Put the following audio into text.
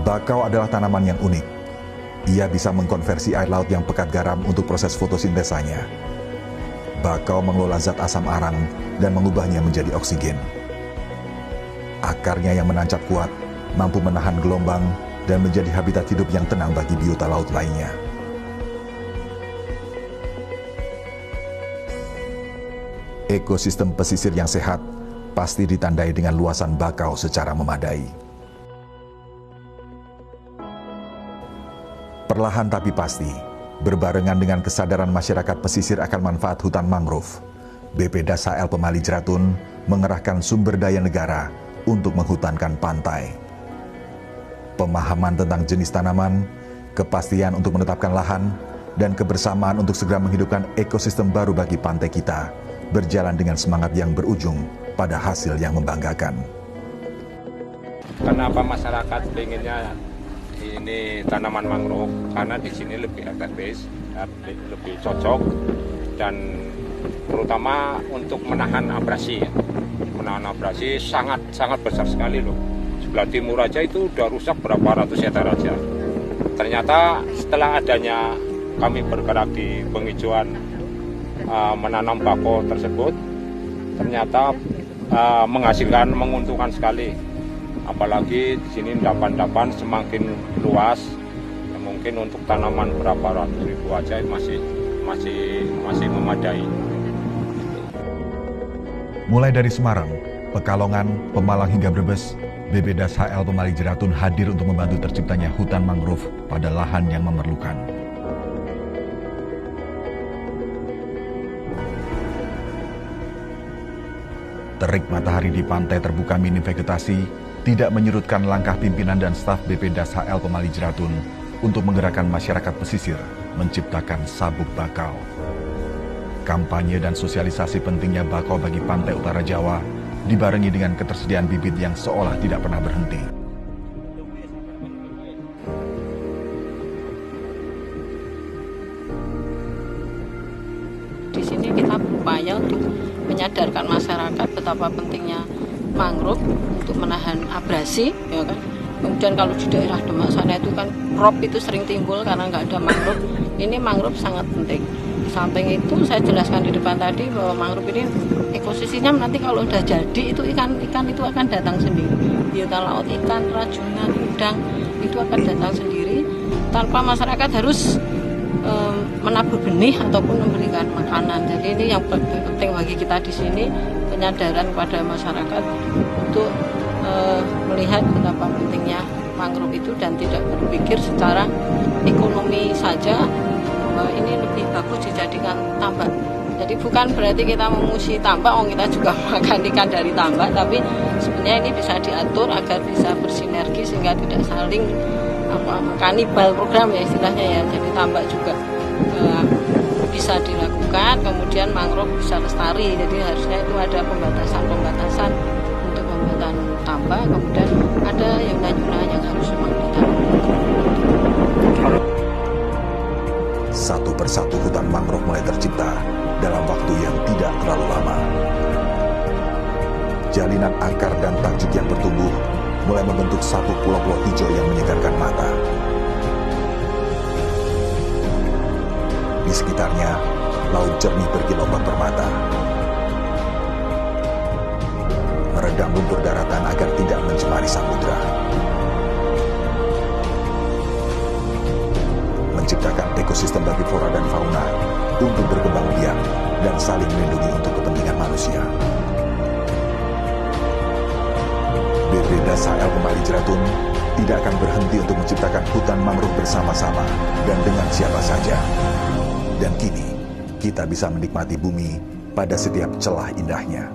Bakau adalah tanaman yang unik. Ia bisa mengkonversi air laut yang pekat garam untuk proses fotosintesanya. Bakau mengelola zat asam arang dan mengubahnya menjadi oksigen. Akarnya yang menancap kuat, mampu menahan gelombang dan menjadi habitat hidup yang tenang bagi biota laut lainnya. Ekosistem pesisir yang sehat pasti ditandai dengan luasan bakau secara memadai. Perlahan tapi pasti, berbarengan dengan kesadaran masyarakat pesisir akan manfaat hutan mangrove, BPDAS HL Pemali Jeratun mengerahkan sumber daya negara untuk menghutankan pantai. Pemahaman tentang jenis tanaman, kepastian untuk menetapkan lahan, dan kebersamaan untuk segera menghidupkan ekosistem baru bagi pantai kita berjalan dengan semangat yang berujung pada hasil yang membanggakan. Kenapa masyarakat pengennya ini tanaman mangrove? Karena di sini lebih etis, lebih cocok, dan terutama untuk menahan abrasi. Menahan abrasi sangat besar sekali loh. Sebelah timur aja itu udah rusak berapa ratus hektar aja. Ternyata setelah adanya kami bergerak di penghijauan menanam bakau tersebut, ternyata menghasilkan, menguntungkan sekali. Apalagi di sini endapan-endapan semakin luas, ya mungkin untuk tanaman berapa ratus ribu aja masih memadai. Mulai dari Semarang, Pekalongan, Pemalang hingga Brebes, BPDAS HL Pemali Jeratun hadir untuk membantu terciptanya hutan mangrove pada lahan yang memerlukan. Terik matahari di pantai terbuka minim vegetasi tidak menyurutkan langkah pimpinan dan staf BPDAS HL Pemali Jeratun untuk menggerakkan masyarakat pesisir menciptakan sabuk bakau. Kampanye dan sosialisasi pentingnya bakau bagi pantai utara Jawa dibarengi dengan ketersediaan bibit yang seolah tidak pernah berhenti. Di sini kita berupaya untuk menyadarkan masyarakat betapa pentingnya mangrove untuk menahan abrasi, ya kan. Kemudian kalau di daerah Demak sana itu kan crop itu sering timbul karena nggak ada mangrove. Ini mangrove sangat penting. Di samping itu saya jelaskan di depan tadi bahwa mangrove ini ekosistemnya nanti kalau udah jadi itu ikan itu akan datang sendiri. Biota laut, ikan, rajungan, udang itu akan datang sendiri tanpa masyarakat harus menabur benih ataupun memberikan makanan. Jadi ini yang penting bagi kita di sini, penyadaran kepada masyarakat untuk melihat betapa pentingnya mangrove itu dan tidak berpikir secara ekonomi saja bahwa ini lebih bagus dijadikan tambak. Jadi bukan berarti kita memusuhi tambak, kita juga makan ikan dari tambak, tapi sebenarnya ini bisa diatur agar bisa bersinergi sehingga tidak saling kanibal program ya istilahnya ya. Jadi tambak juga bisa dilakukan, kemudian mangrove bisa lestari. Jadi harusnya itu ada pembatasan untuk pembuatan tambak, kemudian ada yuna-yuna yang harus memang ditanggung. Satu persatu hutan mangrove mulai tercipta dalam waktu yang tidak terlalu lama. Jalinan akar dan tajuk yang bertumbuh mulai membentuk satu pulau-pulau hijau yang menyegarkan mata. Di sekitarnya, laut jernih berkilombak permata. Meredam lumpur daratan agar tidak mencemari samudra. Menciptakan ekosistem bagi flora dan fauna untuk berkembang biak dan saling melindungi untuk kepentingan manusia. BPDAS HL Pemali Jeratun tidak akan berhenti untuk menciptakan hutan mangrove bersama-sama dan dengan siapa saja. Dan kini, kita bisa menikmati bumi pada setiap celah indahnya.